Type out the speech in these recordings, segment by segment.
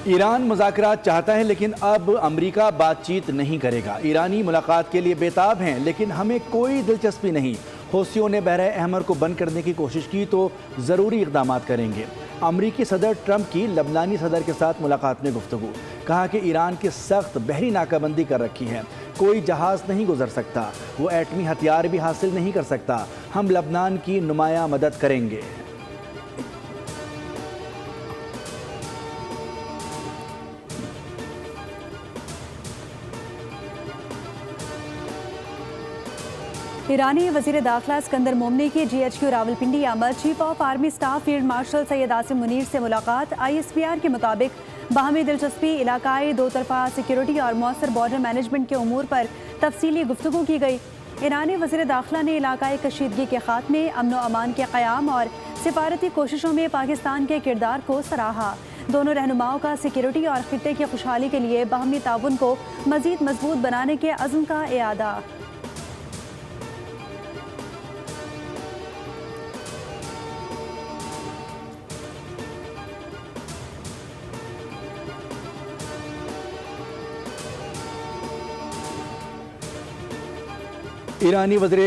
ایران مذاکرات چاہتا ہے لیکن اب امریکہ بات چیت نہیں کرے گا۔ ایرانی ملاقات کے لیے بےتاب ہیں لیکن ہمیں کوئی دلچسپی نہیں۔ حوثیوں نے بحر احمر کو بند کرنے کی کوشش کی تو ضروری اقدامات کریں گے۔ امریکی صدر ٹرمپ کی لبنانی صدر کے ساتھ ملاقات میں گفتگو، کہا کہ ایران کی سخت بحری ناکہ بندی کر رکھی ہے، کوئی جہاز نہیں گزر سکتا، وہ ایٹمی ہتھیار بھی حاصل نہیں کر سکتا، ہم لبنان کی نمایاں مدد کریں گے۔ ایرانی وزیر داخلہ اسکندر مومنی کی جی ایچ کیو راولپنڈی آمد۔ Chief of army staff field marshal Syed Asim Munir سے ملاقات۔ آئی ایس پی آر کے مطابق باہمی دلچسپی، علاقائی دو طرفہ سیکیورٹی اور مؤثر بارڈر مینجمنٹ کے امور پر تفصیلی گفتگو کی گئی۔ ایرانی وزیر داخلہ نے علاقائی کشیدگی کے خاتمے، امن و امان کے قیام اور سفارتی کوششوں میں پاکستان کے کردار کو سراہا۔ دونوں رہنماؤں کا سیکیورٹی اور خطے کی خوشحالی کے لیے باہمی تعاون کو مزید مضبوط بنانے کے عزم کا اعادہ۔ ایرانی وزیر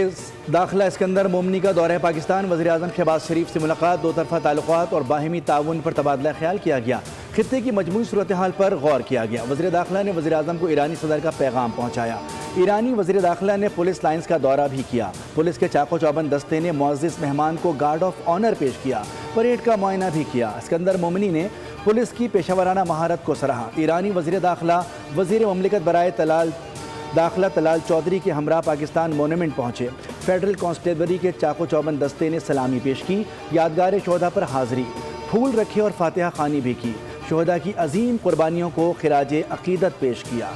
داخلہ اسکندر مومنی کا دورہ پاکستان، وزیر اعظم شہباز شریف سے ملاقات، دو طرفہ تعلقات اور باہمی تعاون پر تبادلہ خیال کیا گیا، خطے کی مجموعی صورتحال پر غور کیا گیا۔ وزیر داخلہ نے وزیر اعظم کو ایرانی صدر کا پیغام پہنچایا۔ ایرانی وزیر داخلہ نے پولیس لائنز کا دورہ بھی کیا۔ پولیس کے چاق و چوبند دستے نے معزز مہمان کو گارڈ آف آنر پیش کیا، پریڈ کا معائنہ بھی کیا۔ اسکندر مومنی نے پولیس کی پیشہ ورانہ مہارت کو سراہا۔ ایرانی وزیر داخلہ وزیر مملکت برائے داخلہ طلال چودھری کے ہمراہ پاکستان مونومنٹ پہنچے۔ فیڈرل کانسٹیبلری کے چاق و چوبند دستے نے سلامی پیش کی، یادگار شہداء پر حاضری، پھول رکھے اور فاتحہ خوانی بھی کی، شہداء کی عظیم قربانیوں کو خراج عقیدت پیش کیا۔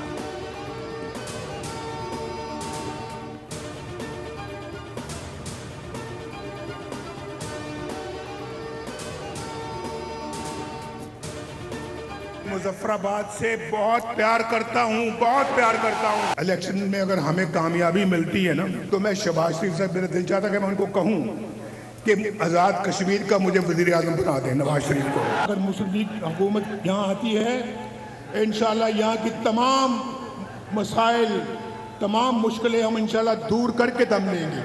مظفر آباد سے بہت پیار کرتا ہوں، بہت پیار کرتا ہوں۔ الیکشن میں اگر ہمیں کامیابی ملتی ہے نا تو میں شہباز شریف سے میرا دل چاہتا کہ میں ان کو کہوں کہ آزاد کشمیر کا مجھے وزیر اعظم بنا دیں، نواز شریف کو۔ اگر مسلم لیگ حکومت یہاں آتی ہے انشاءاللہ یہاں کی تمام مسائل، تمام مشکلیں ہم انشاءاللہ دور کر کے دم لیں گے۔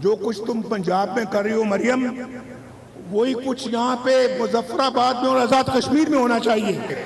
جو کچھ تم پنجاب میں کر رہی ہو مریم، وہی کچھ یہاں پہ مظفر آباد میں اور آزاد کشمیر میں ہونا چاہیے۔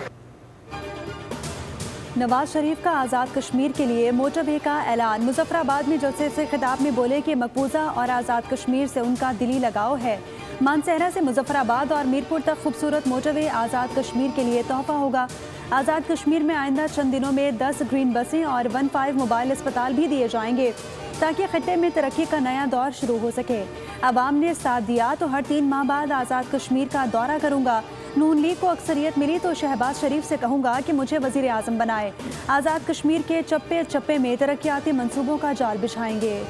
نواز شریف کا آزاد کشمیر کے لیے موٹر وے کا اعلان۔ مظفر آباد میں جلسے سے خطاب میں بولے کہ مقبوضہ اور آزاد کشمیر سے ان کا دلی لگاؤ ہے۔ مانسہرہ سے مظفر آباد اور میرپور تک خوبصورت موٹر وے آزاد کشمیر کے لیے تحفہ ہوگا۔ آزاد کشمیر میں آئندہ چند دنوں میں 10 گرین بسیں اور 15 موبائل اسپتال بھی دیے جائیں گے تاکہ خطے میں ترقی کا نیا دور شروع ہو سکے۔ عوام نے ساتھ دیا تو ہر 3 ماہ بعد آزاد کشمیر کا دورہ کروں گا۔ نون لیگ کو اکثریت ملی تو شہباز شریف سے کہوں گا کہ مجھے وزیر اعظم بنائے۔ آزاد کشمیر کے چپے چپے میں ترقیاتی منصوبوں کا جال بچھائیں گے۔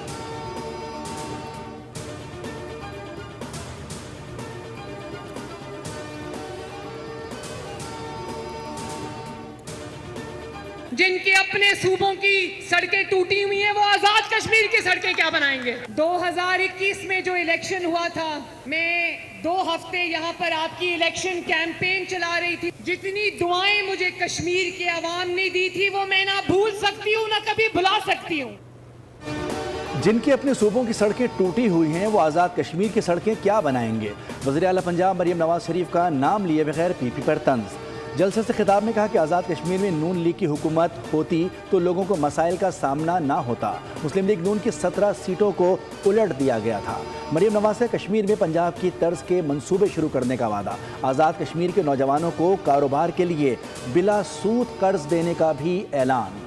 جن کے اپنے صوبوں کی سڑکیں ٹوٹی ہوئی ہیں وہ آزاد کشمیر کی سڑکیں کیا بنائیں گے؟ 2021 میں جو الیکشن ہوا تھا، میں 2 ہفتے یہاں پر آپ کی الیکشن کیمپین چلا رہی تھی۔ جتنی دعائیں مجھے کشمیر کے عوام نے دی تھی وہ میں نہ بھول سکتی ہوں، نہ کبھی بھلا سکتی ہوں۔ جن کے اپنے صوبوں کی سڑکیں ٹوٹی ہوئی ہیں وہ آزاد کشمیر کی سڑکیں کیا بنائیں گے؟ وزیر اعلیٰ پنجاب مریم نواز شریف کا نام لیے بغیر پی پی پر طنز۔ جلسے سے خطاب میں کہا کہ آزاد کشمیر میں نون لیگ کی حکومت ہوتی تو لوگوں کو مسائل کا سامنا نہ ہوتا۔ مسلم لیگ نون کی 17 سیٹوں کو الٹ دیا گیا تھا۔ مریم نواز سے کشمیر میں پنجاب کی طرز کے منصوبے شروع کرنے کا وعدہ۔ آزاد کشمیر کے نوجوانوں کو کاروبار کے لیے بلا سود قرض دینے کا بھی اعلان۔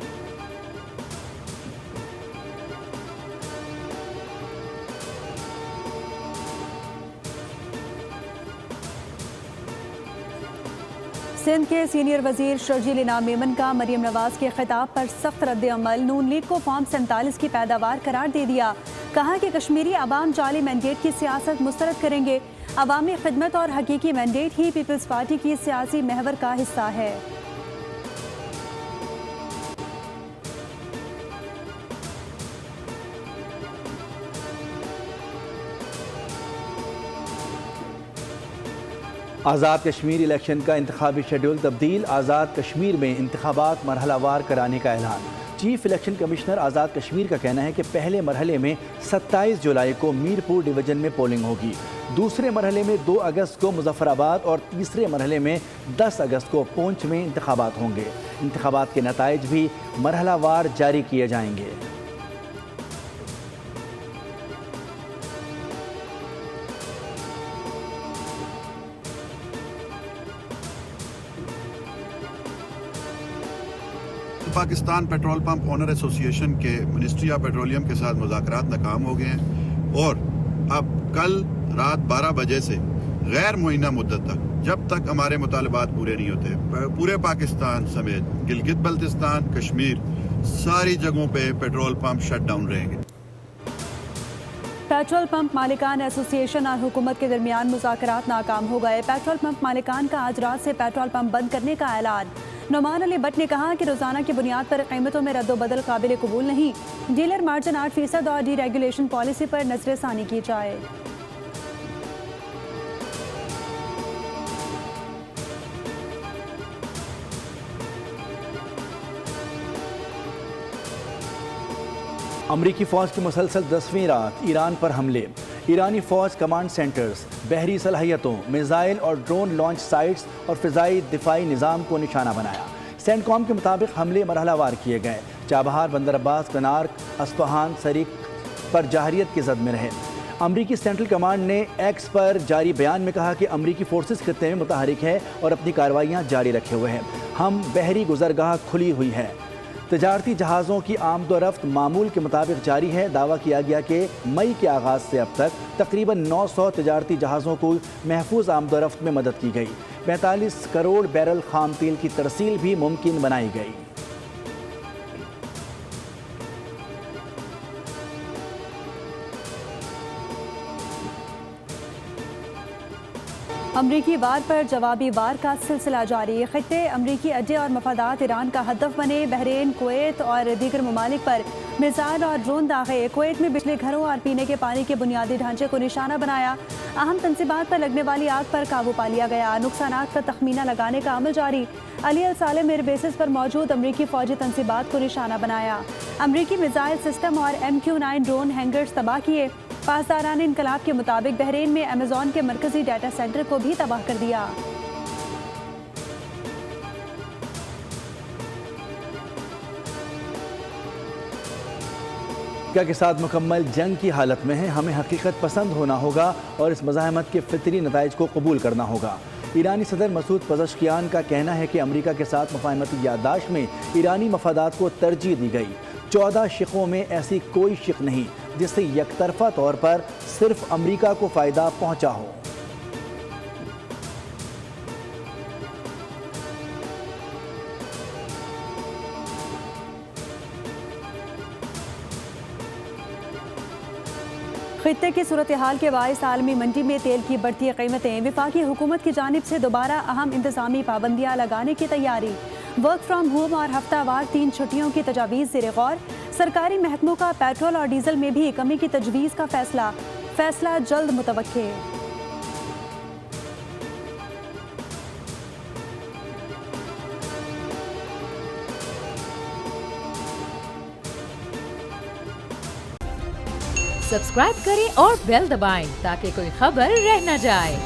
سندھ کے سینئر وزیر شرجیل انعام میمن کا مریم نواز کے خطاب پر سخت رد عمل۔ نون لیگ کو فارم 47 کی پیداوار قرار دے دیا، کہا کہ کشمیری عوام جعلی مینڈیٹ کی سیاست مسترد کریں گے۔ عوامی خدمت اور حقیقی مینڈیٹ ہی پیپلز پارٹی کی سیاسی محور کا حصہ ہے۔ آزاد کشمیر الیکشن کا انتخابی شیڈول تبدیل، آزاد کشمیر میں انتخابات مرحلہ وار کرانے کا اعلان۔ Chief election commissioner Azad Kashmir کا کہنا ہے کہ پہلے مرحلے میں 27 جولائی کو میرپور ڈویژن میں پولنگ ہوگی، دوسرے مرحلے میں 2 اگست کو مظفر آباد اور تیسرے مرحلے میں 10 اگست کو پونچھ میں انتخابات ہوں گے۔ انتخابات کے نتائج بھی مرحلہ وار جاری کیے جائیں گے۔ پاکستان پیٹرول پمپ اونر ایسوسی ایشن کے منسٹری آف پیٹرولیم کے ساتھ مذاکرات ناکام ہو گئے ہیں اور اب کل رات 12 بجے سے غیر معینہ مدت تک، جب تک ہمارے مطالبات پورے نہیں ہوتے، پورے پاکستان سمیت گلگت بلتستان، کشمیر، ساری جگہوں پہ پیٹرول پمپ شٹ ڈاؤن رہیں گے۔ پیٹرول پمپ مالکان ایسوسی ایشن اور حکومت کے درمیان مذاکرات ناکام ہو گئے۔ پیٹرول پمپ مالکان کا آج رات سے پیٹرول پمپ بند کرنے کا اعلان۔ نعمان علی بٹ نے کہا کہ روزانہ کی بنیاد پر قیمتوں میں رد و بدل قابل قبول نہیں، ڈیلر مارجن 8% اور ڈی ریگولیشن پالیسی پر نظر ثانی کی جائے۔ امریکی فوج کی مسلسل 10ویں رات ایران پر حملے، ایرانی فوج کمانڈ سینٹرز، بحری صلاحیتوں، میزائل اور ڈرون لانچ سائٹس اور فضائی دفاعی نظام کو نشانہ بنایا۔ سینٹ کام کے مطابق حملے مرحلہ وار کیے گئے، چابہار، بندر عباس، کنارک، اصفہان، سریک پر جارحیت کی زد میں رہے۔ امریکی سینٹرل کمانڈ نے ایکس پر جاری بیان میں کہا کہ امریکی فورسز خطے میں متحرک ہے اور اپنی کارروائیاں جاری رکھے ہوئے ہیں۔ ہم بحری گزرگاہ کھلی ہوئی ہے۔ تجارتی جہازوں کی آمد و رفت معمول کے مطابق جاری ہے۔ دعویٰ کیا گیا کہ مئی کے آغاز سے اب تک تقریباً 900 تجارتی جہازوں کو محفوظ آمد و رفت میں مدد کی گئی۔ 45 کروڑ بیرل خام تیل کی ترسیل بھی ممکن بنائی گئی۔ امریکی وار پر جوابی وار کا سلسلہ جاری، خطے امریکی اڈے اور مفادات ایران کا ہدف بنے۔ بحرین، کویت اور دیگر ممالک پر میزائل اور ڈرون داغے، کویت میں بجلی گھروں اور پینے کے پانی کے بنیادی ڈھانچے کو نشانہ بنایا۔ اہم تنصیبات پر لگنے والی آگ پر قابو پا لیا گیا، نقصانات کا تخمینہ لگانے کا عمل جاری۔ علی الصالح ایئر بیسز پر موجود امریکی فوجی تنصیبات کو نشانہ بنایا، امریکی میزائل سسٹم اور MQ-9 ڈرون ہینگرز تباہ کیے۔ پاسداران انقلاب کے مطابق بحرین میں ایمیزون کے مرکزی ڈیٹا سینٹر کو بھی تباہ کر دیا۔ کے ساتھ مکمل جنگ کی حالت میں ہیں، ہمیں حقیقت پسند ہونا ہوگا اور اس مزاحمت کے فطری نتائج کو قبول کرنا ہوگا۔ ایرانی صدر مسعود پزشکیان کا کہنا ہے کہ امریکہ کے ساتھ مفاہمتی یادداشت میں ایرانی مفادات کو ترجیح دی گئی۔ 14 شقوں میں ایسی کوئی شق نہیں جس سے یک طرفہ طور پر صرف امریکہ کو فائدہ پہنچا ہو۔ خطے کی صورتحال کے باعث عالمی منڈی میں تیل کی بڑھتی قیمتیں، وفاقی حکومت کی جانب سے دوبارہ اہم انتظامی پابندیاں لگانے کی تیاری، ورک فرام ہوم اور ہفتہ وار 3 چھٹیوں کی تجاویز زیر غور، سرکاری محکموں کا پیٹرول اور ڈیزل میں بھی کمی کی تجویز کا فیصلہ جلد متوقع۔ سبسکرائب کریں اور بیل دبائیں تاکہ کوئی خبر رہ نہ جائے۔